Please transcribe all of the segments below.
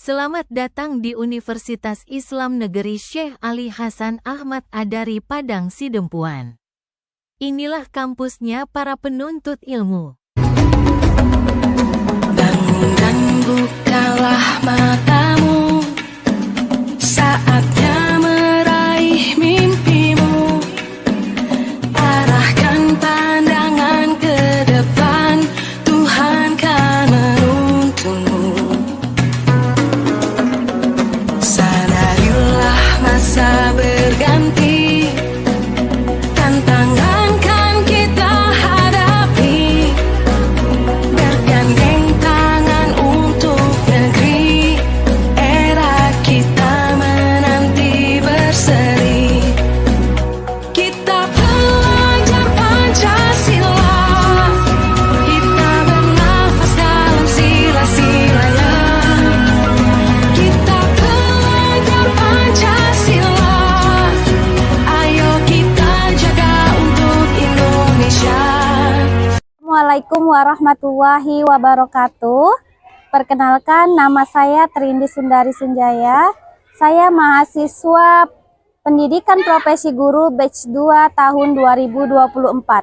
Selamat datang di Universitas Islam Negeri Syekh Ali Hasan Ahmad Adari Padang Sidempuan. Inilah kampusnya para penuntut ilmu. Bangun dan bukalah matamu, saatnya meraih mimpimu. Arahkan pandangan ke depan, Tuhan kan menuntunmu. Sadarilah masa berganti, tantangan kan kita hadapi. Bergandeng tangan untuk negeri, era kita menanti berseri. Kita pelajar Pancasila, kita bernafas dalam sila-silanya. Kita pelajar Pancasila, ayo kita jaga untuk Indonesia. Assalamualaikum warahmatullahi wabarakatuh. Perkenalkan, nama saya Trindi Sundari Sunjaya. Saya mahasiswa Pendidikan Profesi Guru Batch 2 tahun 2024.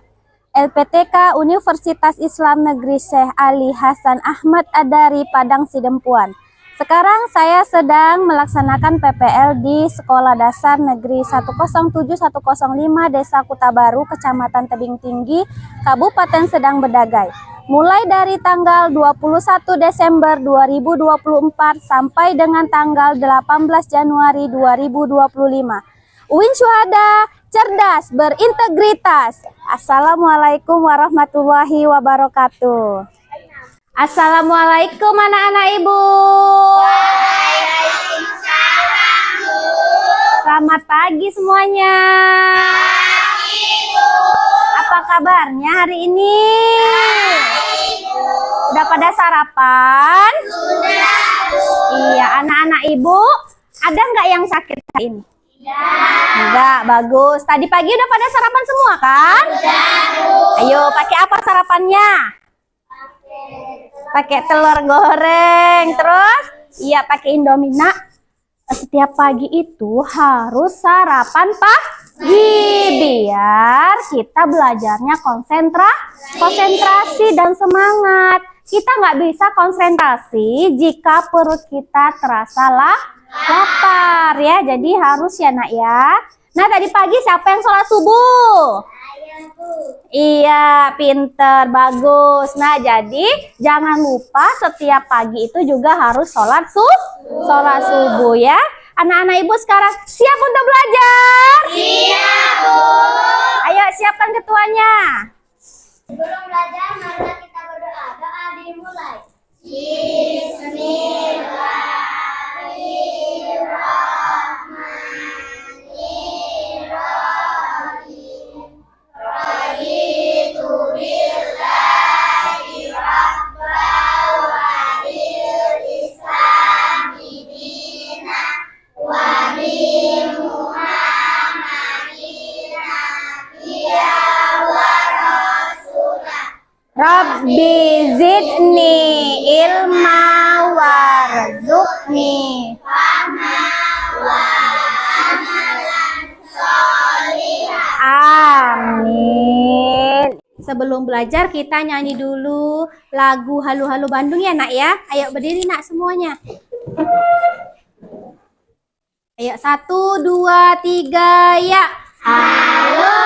LPTK Universitas Islam Negeri Syekh Ali Hasan Ahmad Adari Padang Sidempuan. Sekarang saya sedang melaksanakan PPL di Sekolah Dasar Negeri 107-105 Desa Kutabaru, Kecamatan Tebing Tinggi, Kabupaten Sedang Bedagai. Mulai dari tanggal 21 Desember 2024 sampai dengan tanggal 18 Januari 2025. UIN Syuhada, cerdas, berintegritas. Assalamualaikum warahmatullahi wabarakatuh. Assalamualaikum anak-anak ibu. Waalaikumsalam, Bu. Selamat pagi semuanya. Pagi, Bu. Apa kabarnya hari ini? Baik, Bu. Udah pada sarapan? Sudah, Bu. Iya, anak-anak ibu, ada nggak yang sakit hari ini? Tidak. Enggak, bagus. Tadi pagi udah pada sarapan semua kan? Sudah, Bu. Ayo, pakai apa sarapannya? Pakai telur goreng. Terus? Iya, pakai Indomie. Nak, setiap pagi itu harus sarapan pagi biar kita belajarnya konsentrasi dan semangat. Kita nggak bisa konsentrasi jika perut kita terasa lapar ya. Jadi harus ya nak ya. Nah, tadi pagi siapa yang sholat subuh? Ayo, Bu. Iya, pinter, bagus. Nah, jadi jangan lupa setiap pagi itu juga harus sholat subuh ya. Anak-anak ibu sekarang siap untuk belajar? Siap, Bu. Ayo siapkan ketuanya. Sebelum belajar, marilah kita berdoa. Doa dimulai. Bismillahirrahmanirrahim. Raditu billahi rabbal wa bil islami dinan wa bi Muhammadin nabiyyan wa rasulah. Rabbi zidni ilma warzuqni. Amin. Sebelum belajar kita nyanyi dulu lagu Halu-Halu Bandung ya nak ya. Ayo berdiri nak semuanya. Ayo 1, 2, 3 ya. Halo,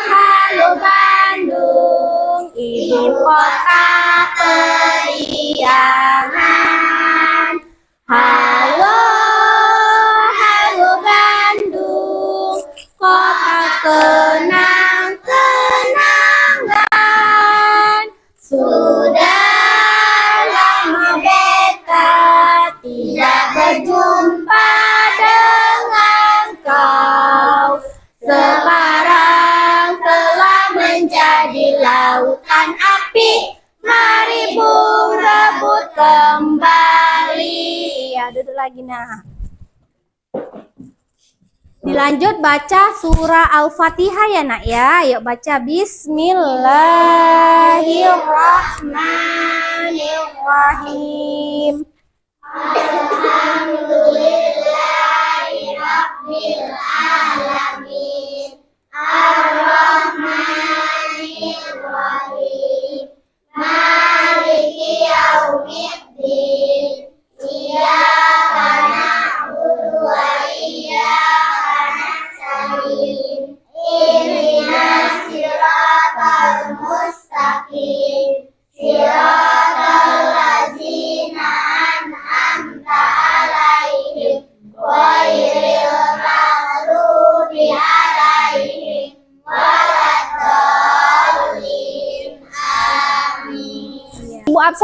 halo Bandung, ibu kota periangan. Halo, halo Bandung, kota kenang-kenangan. Sudah lama beta tidak berjumpa dengan kau. Sekarang telah menjadi lautan api. Mari bung rebut kembali. Ya, duduk lagi nah. Dilanjut baca surah Al-Fatihah ya nak ya. Yuk baca Bismillahirrahmanirrahim.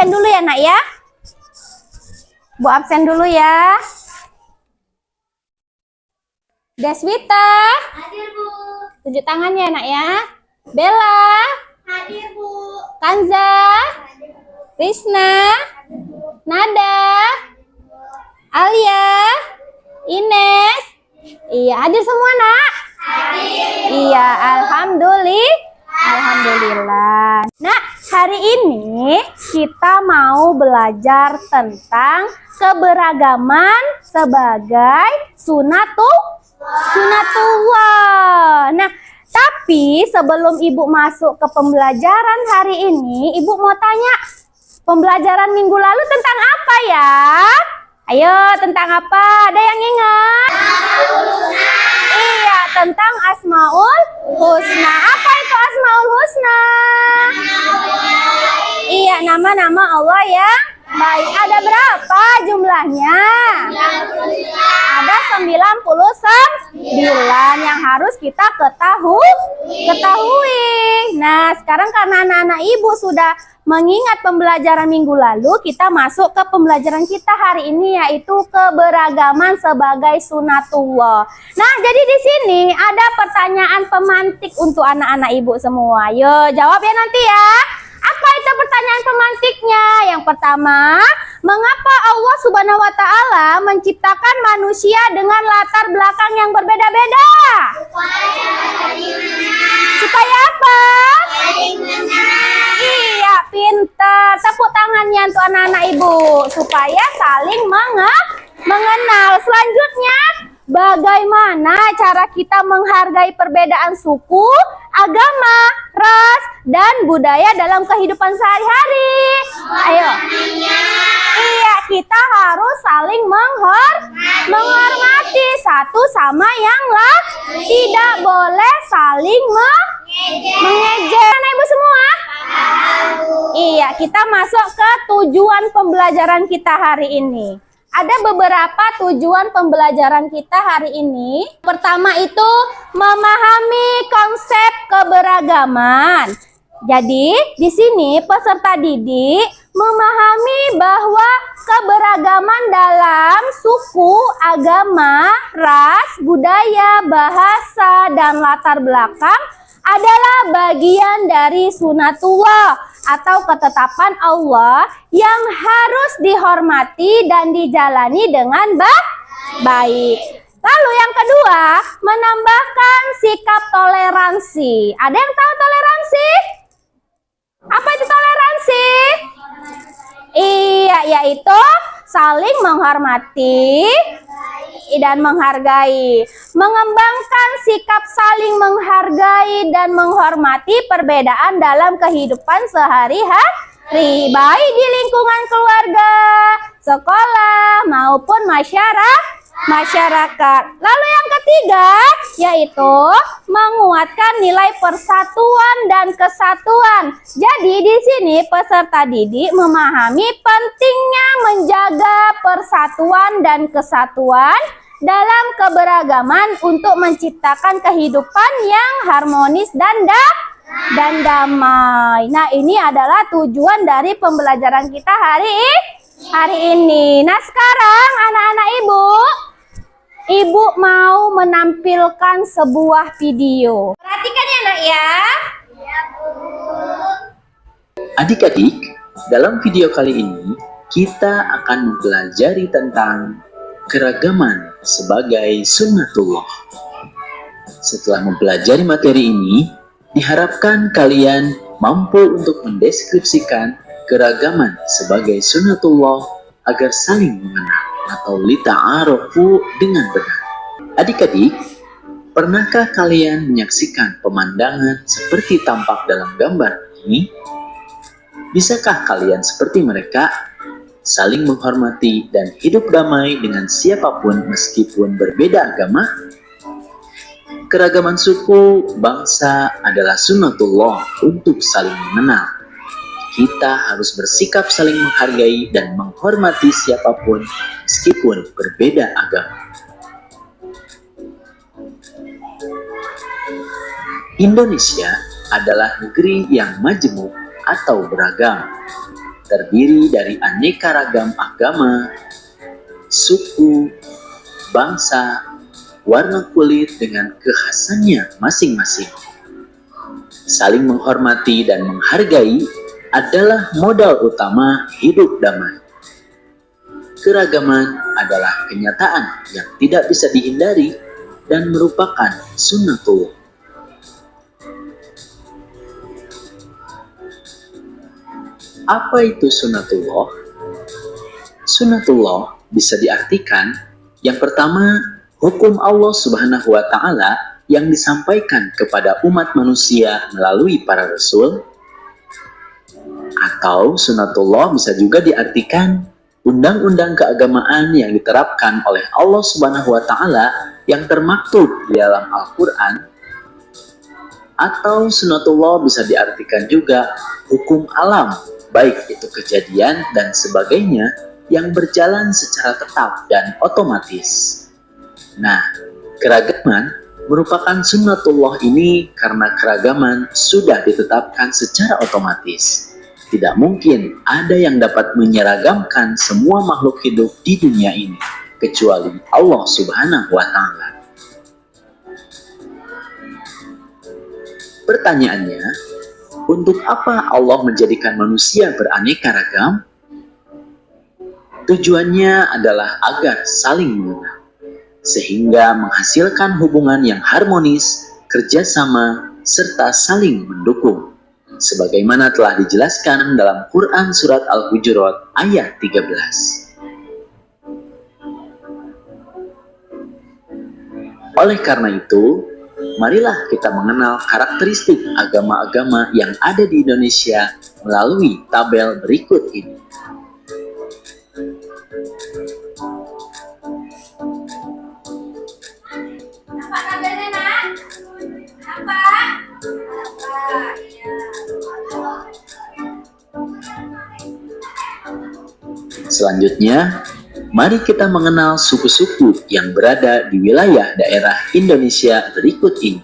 absen dulu ya nak ya. Bu absen dulu ya. Deswita. Hadir, Bu. Tunjuk tangannya nak ya. Bella. Hadir, Bu. Kanza. Risna. Nada. Alia. Ines. Iya, hadir semua nak? Iya, alhamdulillah. Nah, hari ini kita mau belajar tentang keberagaman sebagai sunatullah. Nah, tapi sebelum Ibu masuk ke pembelajaran hari ini, Ibu mau tanya, pembelajaran minggu lalu tentang apa ya? Ayo, tentang apa? Ada yang ingat? Iya, tentang Asmaul Husna. Apa itu Asmaul Husna? Iya, nama-nama Allah yang baik. Ada berapa jumlahnya? Ada 99 yang harus kita ketahui. Nah, sekarang karena anak-anak Ibu sudah mengingat pembelajaran minggu lalu, kita masuk ke pembelajaran kita hari ini, yaitu keberagaman sebagai sunatullah. Nah, jadi di sini ada pertanyaan pemantik untuk anak-anak Ibu semua. Yo, jawab ya nanti ya. Apa itu pertanyaan pemantiknya? Yang pertama, mengapa Allah Subhanahu wa Ta'ala menciptakan manusia dengan latar belakang yang berbeda-beda? Supaya apa? Iya, pintar. Tepuk tangannya untuk anak-anak Ibu. Supaya saling mengenal. Selanjutnya, bagaimana cara kita menghargai perbedaan suku, agama, ras, dan budaya dalam kehidupan sehari-hari? Ayo. Iya, kita harus saling menghormati satu sama yang lain. Tidak boleh saling mengejek. Anak Ibu semua? Iya, kita masuk ke tujuan pembelajaran kita hari ini. Ada beberapa tujuan pembelajaran kita hari ini. Pertama itu memahami konsep keberagaman. Jadi, di sini peserta didik memahami bahwa keberagaman dalam suku, agama, ras, budaya, bahasa, dan latar belakang adalah bagian dari sunatullah atau ketetapan Allah yang harus dihormati dan dijalani dengan baik. Lalu yang kedua, menambahkan sikap toleransi. Ada yang tahu toleransi? Apa itu toleransi? Iya, yaitu saling menghormati dan menghargai. Mengembangkan sikap saling menghargai dan menghormati perbedaan dalam kehidupan sehari-hari, baik di lingkungan keluarga, sekolah, maupun masyarakat. Lalu yang ketiga, yaitu menguatkan nilai persatuan dan kesatuan. Jadi di sini peserta didik memahami pentingnya menjaga persatuan dan kesatuan dalam keberagaman untuk menciptakan kehidupan yang harmonis dan damai. Nah, ini adalah tujuan dari pembelajaran kita hari ini. Nah, sekarang anak-anak Ibu mau menampilkan sebuah video. Perhatikan ya nak ya. Iya, Bu. Adik-adik, dalam video kali ini kita akan mempelajari tentang keragaman sebagai sunnatullah. Setelah mempelajari materi ini, diharapkan kalian mampu untuk mendeskripsikan keragaman sebagai sunnatullah agar saling mengenal atau lita'arufu dengan benar. Adik-adik, pernahkah kalian menyaksikan pemandangan seperti tampak dalam gambar ini? Bisakah kalian seperti mereka, saling menghormati dan hidup damai dengan siapapun meskipun berbeda agama? Keragaman suku, bangsa adalah sunnatullah untuk saling mengenal. Kita harus bersikap saling menghargai dan menghormati siapapun meskipun berbeda agama. Indonesia adalah negeri yang majemuk atau beragam. terdiri dari aneka ragam agama, suku, bangsa, warna kulit dengan kekhasannya masing-masing. Saling menghormati dan menghargai adalah modal utama hidup damai. Keragaman adalah kenyataan yang tidak bisa dihindari dan merupakan sunnatullah. Apa itu sunnatullah? Sunnatullah bisa diartikan yang pertama, hukum Allah Subhanahu wa Ta'ala yang disampaikan kepada umat manusia melalui para rasul, atau sunnatullah bisa juga diartikan undang-undang keagamaan yang diterapkan oleh Allah Subhanahu wa Ta'ala yang termaktub di dalam Al-Quran, atau sunnatullah bisa diartikan juga hukum alam, baik itu kejadian dan sebagainya yang berjalan secara tetap dan otomatis. Nah, keragaman merupakan sunnatullah ini karena keragaman sudah ditetapkan secara otomatis. Tidak mungkin ada yang dapat menyeragamkan semua makhluk hidup di dunia ini, kecuali Allah Subhanahu wa Ta'ala. Pertanyaannya, untuk apa Allah menjadikan manusia beraneka ragam? Tujuannya adalah agar saling mengenal, sehingga menghasilkan hubungan yang harmonis, kerjasama, serta saling mendukung. Sebagaimana telah dijelaskan dalam Quran Surat Al-Hujurat ayat 13. Oleh karena itu, marilah kita mengenal karakteristik agama-agama yang ada di Indonesia melalui tabel berikut ini. Apa tabelnya, Nak? Apa? Selanjutnya, mari kita mengenal suku-suku yang berada di wilayah daerah Indonesia berikut ini.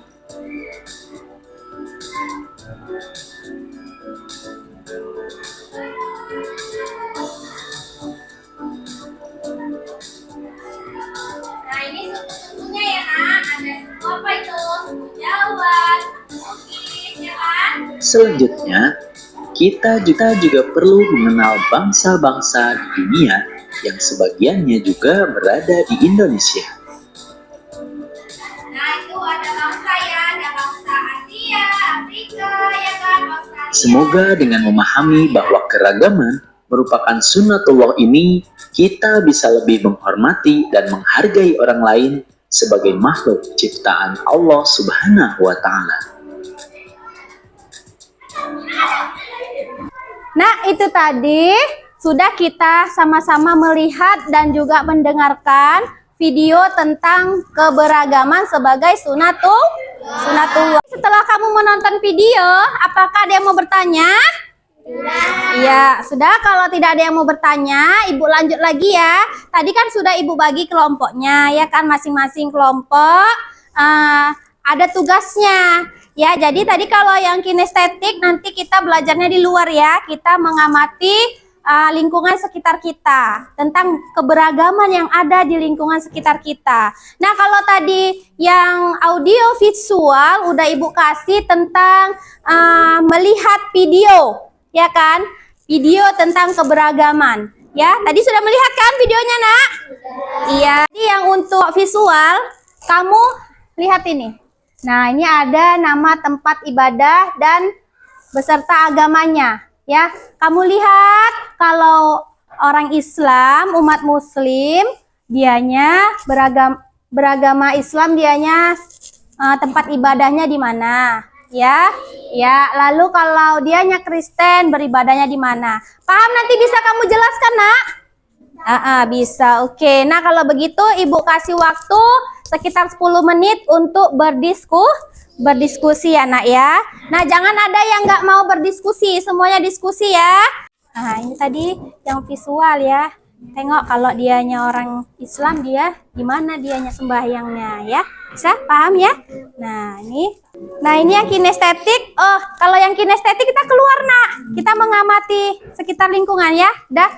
Nah, ini suku-sukunya ya, Nak. Ada suku apa itu? Suku Jawa, suku Bugis, ya kan? Selanjutnya, kita juga perlu mengenal bangsa-bangsa di dunia yang sebagiannya juga berada di Indonesia. Nah, itu ada bangsa ya, ada bangsa Asia, Afrika, ya kan? Australia. Semoga dengan memahami bahwa keragaman merupakan sunnatullah ini, kita bisa lebih menghormati dan menghargai orang lain sebagai makhluk ciptaan Allah Subhanahu wa Ta'ala. Nah, itu tadi sudah kita sama-sama melihat dan juga mendengarkan video tentang keberagaman sebagai sunnatullah. Setelah kamu menonton video, apakah ada yang mau bertanya? Iya, sudah. Kalau tidak ada yang mau bertanya, Ibu lanjut lagi ya. Tadi kan sudah Ibu bagi kelompoknya, ya kan, masing-masing kelompok ada tugasnya. Ya, jadi tadi kalau yang kinestetik nanti kita belajarnya di luar ya. Kita mengamati lingkungan sekitar kita, tentang keberagaman yang ada di lingkungan sekitar kita. Nah, kalau tadi yang audio visual udah Ibu kasih tentang melihat video, ya kan? Video tentang keberagaman. Ya, tadi sudah melihat kan videonya, Nak? Iya. Jadi yang untuk visual, kamu lihat ini. Nah, ini ada nama tempat ibadah dan beserta agamanya, ya. Kamu lihat kalau orang Islam, umat Muslim, dianya beragama Islam, dianya tempat ibadahnya di mana, ya. Ya, lalu kalau dianya Kristen, beribadahnya di mana? Paham, nanti bisa kamu jelaskan, Nak? Bisa. Oke. Nah, kalau begitu Ibu kasih waktu sekitar 10 menit untuk berdiskusi ya, Nak ya. Nah, jangan ada yang nggak mau berdiskusi, semuanya diskusi ya. Nah, ini tadi yang visual ya. Tengok kalau dianya orang Islam, dia gimana dianya sembahyangnya ya. Bisa paham ya? Nah, ini Nah, ini yang kinestetik. Oh, kalau yang kinestetik kita keluar, Nak. Kita mengamati sekitar lingkungan ya. Dah.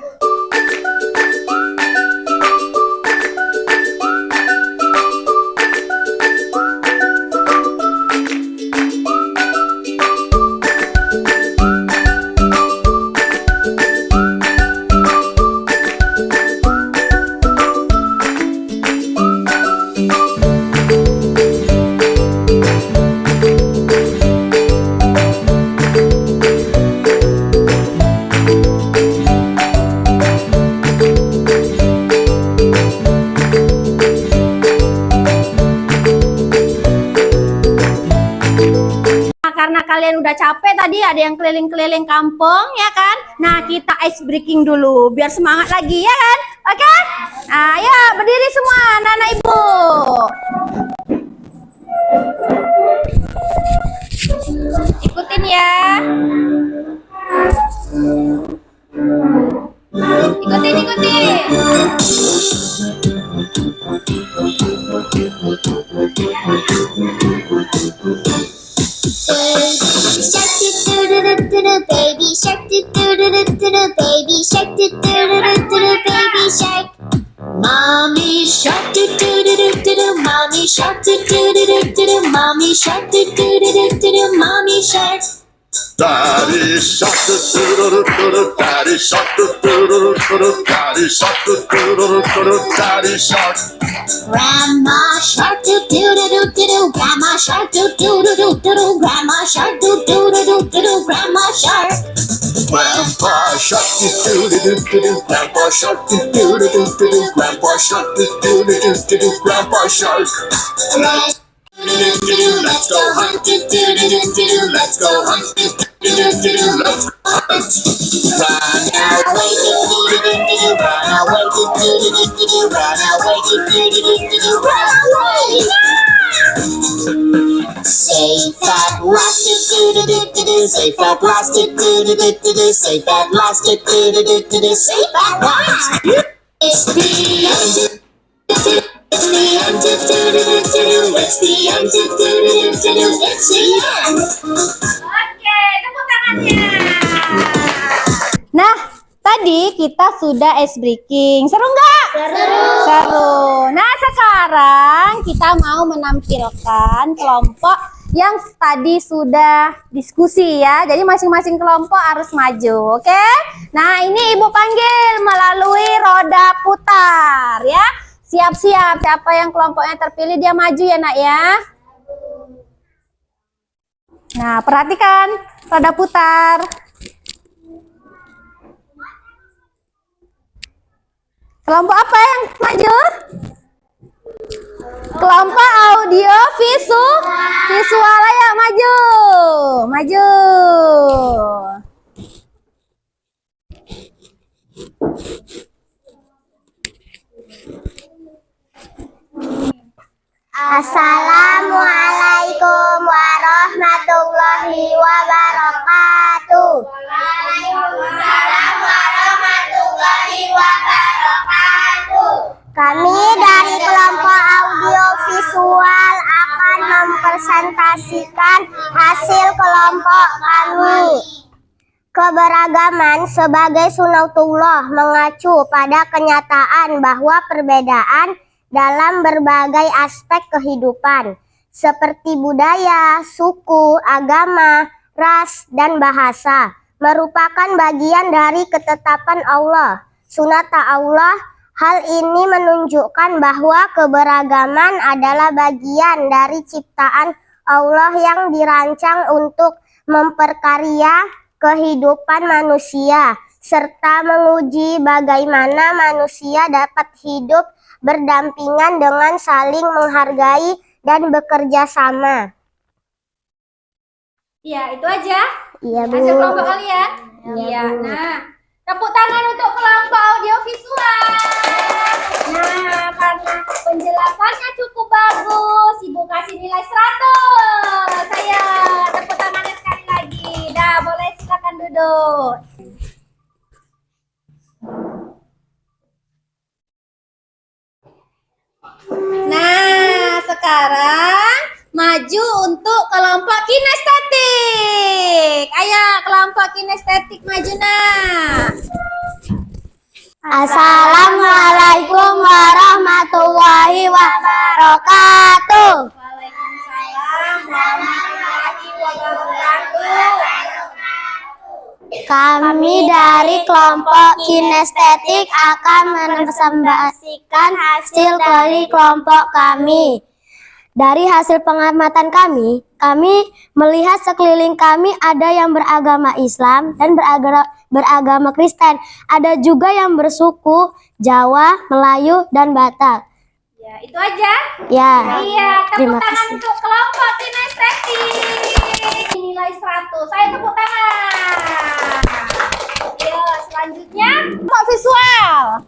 Karena kalian udah capek tadi, ada yang keliling-keliling kampung ya kan. Nah, kita ice breaking dulu biar semangat lagi ya kan. Oke? Nah, ya berdiri semua anak-anak ibu. Ikutin ya. Ikutin. Baby shark do do do do do do, baby shark do do do do do do, baby shark. Mommy shark do do do do do do, mommy shark do do do do do do, mommy shark do do do do do do, mommy shark. Daddy shark do do do do do, daddy shark do do do do do, daddy shark do do do do do, daddy shark. Grandma shark do do do do do do, grandma shark do do do do do do, grandma shark do do do do do do, grandma shark. Grandpa shark do do do do do, grandpa shark do do do do do, grandpa shark do do do do do, grandpa shark. Let's go hunt, do do do do do, let's go hunt, do do do do do, let's go hunt. Run away, do do do do do, run away, do do do do do, run away, do do do do do, run away. Safe at last, do do do do do, safe at last, do do do do do, safe at last, do do do do do, safe at last. It's the end. It's the end, do do do do do, it's the end, do do do do do, it's the end. Oke, tepuk tangannya. Nah, tadi kita sudah ice breaking. Seru nggak? Seru. Nah, sekarang kita mau menampilkan kelompok yang tadi sudah diskusi ya. Jadi masing-masing kelompok harus maju, oke? Nah, ini Ibu panggil melalui roda putar ya. Siap-siap, siapa yang kelompoknya terpilih dia maju ya nak ya. Nah, perhatikan roda putar. Kelompok apa yang maju? Kelompok audio visual, ayo maju. Maju. Assalamualaikum warahmatullahi wabarakatuh. Waalaikumsalam warahmatullahi wabarakatuh. Kami dari kelompok audio visual akan mempresentasikan hasil kelompok kami. Keberagaman sebagai sunatullah mengacu pada kenyataan bahwa perbedaan dalam berbagai aspek kehidupan, seperti budaya, suku, agama, ras, dan bahasa, merupakan bagian dari ketetapan Allah, sunata Allah. Hal ini menunjukkan bahwa keberagaman adalah bagian dari ciptaan Allah yang dirancang untuk memperkarya kehidupan manusia, serta menguji bagaimana manusia dapat hidup berdampingan dengan saling menghargai dan bekerja sama. Iya, itu aja. Iya, Bu. Hasil kelompok kalian. Iya, Iya, Bu. nah. Tepuk tangan untuk kelompok audio visual. Nah, karena penjelasannya cukup bagus, Ibu kasih nilai 100. Saya tepuk tangannya sekali lagi. Dah, boleh silakan duduk. Nah, sekarang maju untuk kelompok kinestetik. Ayo kelompok kinestetik maju nak. Assalamualaikum warahmatullahi wabarakatuh. Waalaikumsalam warahmatullahi wabarakatuh. Kami dari kelompok kinestetik akan mempresentasikan hasil dari kelompok kami. Dari hasil pengamatan kami melihat sekeliling kami ada yang beragama Islam dan beragama Kristen. Ada juga yang bersuku Jawa, Melayu, dan Batak. Ya, itu aja. Ya, Iya, tepuk terima tangan kasih. untuk kelompok kinestetik. Nilai 100. Saya tepuk tangan. Yo, selanjutnya kelompok visual.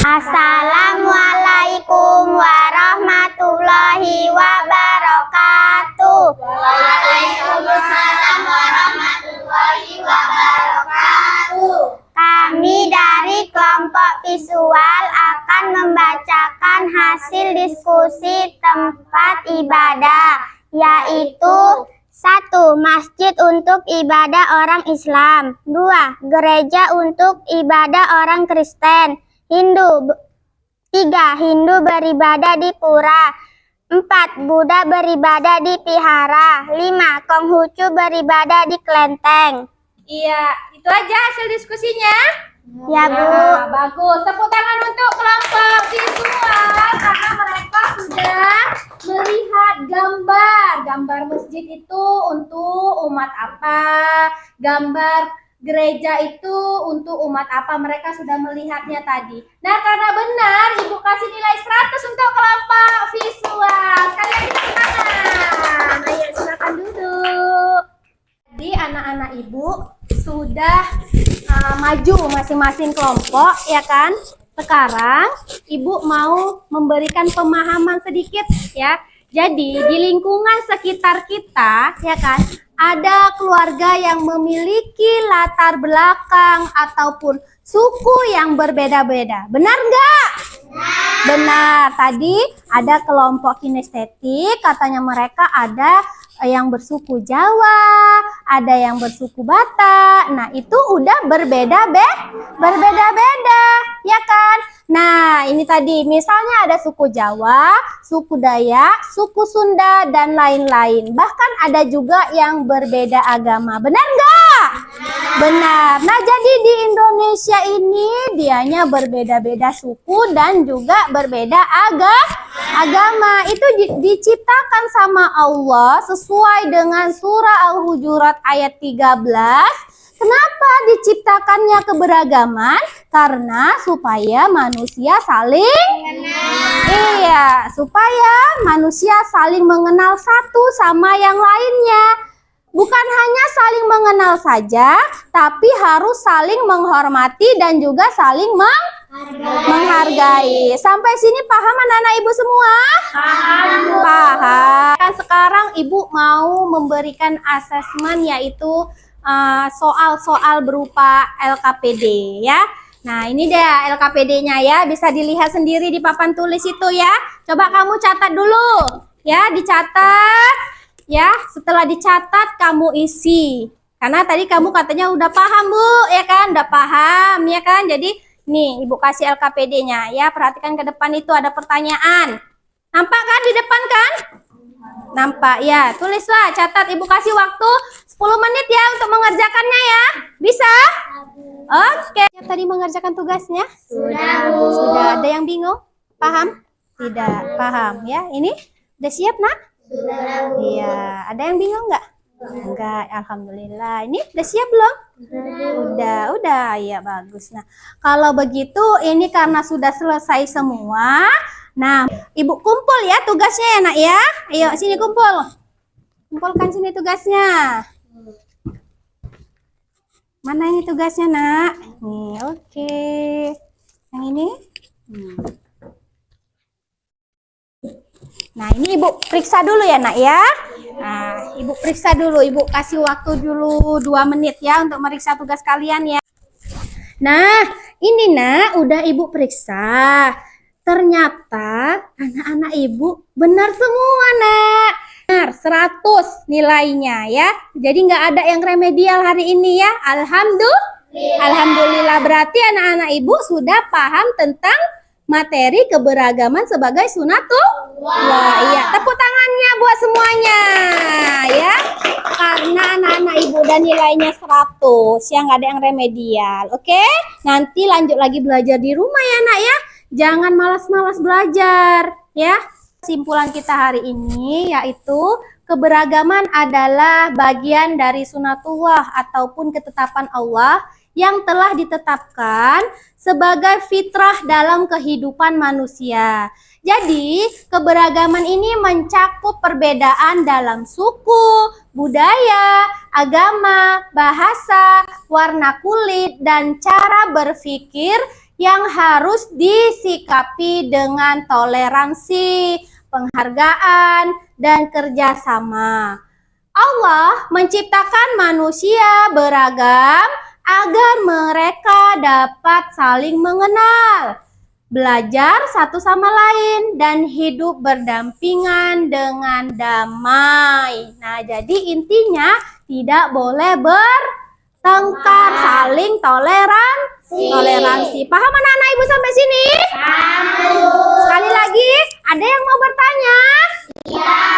Assalamualaikum warahmatullahi wabarakatuh. Waalaikumsalam warahmatullahi wabarakatuh. Kami dari kelompok visual akan membacakan hasil diskusi tempat ibadah, yaitu 1. Masjid untuk ibadah orang Islam. 2. Gereja untuk ibadah orang Kristen. 3. Hindu beribadah di pura. 4. Buddha beribadah di vihara. 5. Konghucu beribadah di kelenteng. Iya, itu aja hasil diskusinya. Ya, Bu. Nah, bagus. Tepuk tangan untuk kelompok visual karena mereka sudah melihat gambar masjid itu untuk umat apa, gambar gereja itu untuk umat apa, mereka sudah melihatnya tadi. Nah, karena benar, Ibu kasih nilai 100 untuk kelompok visual. Sekali lagi tepuk tangan. Ayo, silakan duduk. Jadi anak-anak Ibu sudah maju masing-masing kelompok, ya kan? Sekarang Ibu mau memberikan pemahaman sedikit ya. Jadi di lingkungan sekitar kita, ya kan, ada keluarga yang memiliki latar belakang ataupun suku yang berbeda-beda. Benar nggak? Benar. Tadi ada kelompok kinestetik, katanya mereka ada yang bersuku Jawa, ada yang bersuku Batak. Nah, itu udah berbeda-beda, ya kan? Nah, ini tadi misalnya ada suku Jawa, suku Dayak, suku Sunda, dan lain-lain. Bahkan ada juga yang berbeda agama. Benar nggak? Benar. Nah, jadi di Indonesia ini dianya berbeda-beda suku dan juga berbeda agama. Itu diciptakan sama Allah sesuai dengan surah Al-Hujurat ayat 13. Kenapa diciptakannya keberagaman? Karena supaya manusia saling Iya, supaya manusia saling mengenal satu sama yang lainnya. Bukan hanya saling mengenal saja, tapi harus saling menghormati dan juga saling menghargai. Sampai sini paham anak-anak Ibu semua? Paham. Kan sekarang Ibu mau memberikan asesmen, yaitu soal-soal berupa LKPD ya. Nah, ini dia LKPD-nya ya, bisa dilihat sendiri di papan tulis itu ya. Coba kamu catat dulu. Ya, dicatat. Ya, setelah dicatat kamu isi. Karena tadi kamu katanya udah paham, Bu, ya kan? Udah paham, ya kan? Jadi, nih Ibu kasih LKPD-nya ya. Perhatikan ke depan itu ada pertanyaan. Nampak kan di depan kan? Nampak ya. Tulislah, catat. Ibu kasih waktu 10 menit ya untuk mengerjakannya ya. Bisa? Oke. Yang tadi mengerjakan tugasnya? Sudah, Bu. Sudah. Ada yang bingung? Paham? Tidak. Paham ya. Ini udah siap, Nak? Sudah. Iya. Ada yang bingung nggak? Enggak. Alhamdulillah. Ini udah siap belum? Udah. Ya bagus. Nah, kalau begitu ini karena sudah selesai semua. Nah, Ibu kumpul ya tugasnya ya, Nak ya. Ayo sini kumpul. Kumpulkan sini tugasnya. Mana ini tugasnya, Nak? Nih, oke. Yang ini? Nah, ini Ibu periksa dulu ya, Nak ya. Nah, Ibu periksa dulu. Ibu kasih waktu dulu 2 menit ya untuk meriksa tugas kalian ya. Nah, Ini nak, udah ibu periksa. Ternyata anak-anak ibu benar semua nak. Benar, 100 nilainya ya. Jadi nggak ada yang remedial hari ini ya. Alhamdulillah berarti anak-anak ibu sudah paham tentang materi keberagaman sebagai sunatullah. Iya, tepuk tangannya buat semuanya ya. Karena anak-anak ibu dan nilainya 100 ya, nggak ada yang remedial. Oke, nanti lanjut lagi belajar di rumah ya nak ya. Jangan malas-malas belajar ya. Kesimpulan kita hari ini yaitu keberagaman adalah bagian dari sunatullah ataupun ketetapan Allah yang telah ditetapkan sebagai fitrah dalam kehidupan manusia. Jadi, keberagaman ini mencakup perbedaan dalam suku, budaya, agama, bahasa, warna kulit, dan cara berpikir yang harus disikapi dengan toleransi, penghargaan, dan kerjasama. Allah menciptakan manusia beragam agar mereka dapat saling mengenal, belajar satu sama lain, dan hidup berdampingan dengan damai. Nah, jadi intinya tidak boleh bertengkar, saling toleransi. Paham anak-anak ibu sampai sini? Sekali lagi, ada yang mau bertanya?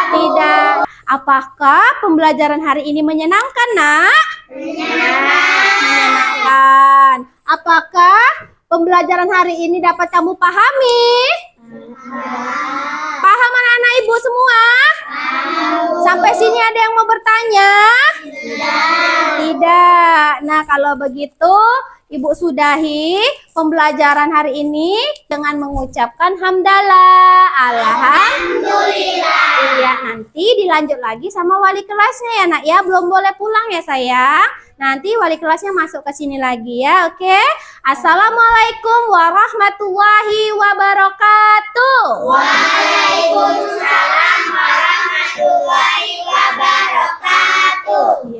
Tidak. Apakah pembelajaran hari ini menyenangkan, nak? Menyenangkan. Apakah pembelajaran hari ini dapat kamu pahami? Paham anak-anak ibu semua? Sampai sini ada yang mau bertanya? Tidak. Nah, kalau begitu ibu sudahi pembelajaran hari ini dengan mengucapkan hamdalah. Alhamdulillah. Iya, nanti dilanjut lagi sama wali kelasnya ya nak ya. Belum boleh pulang ya sayang. Nanti wali kelasnya masuk ke sini lagi ya, oke? Assalamualaikum warahmatullahi wabarakatuh. Waalaikumsalam warahmatullahi wabarakatuh.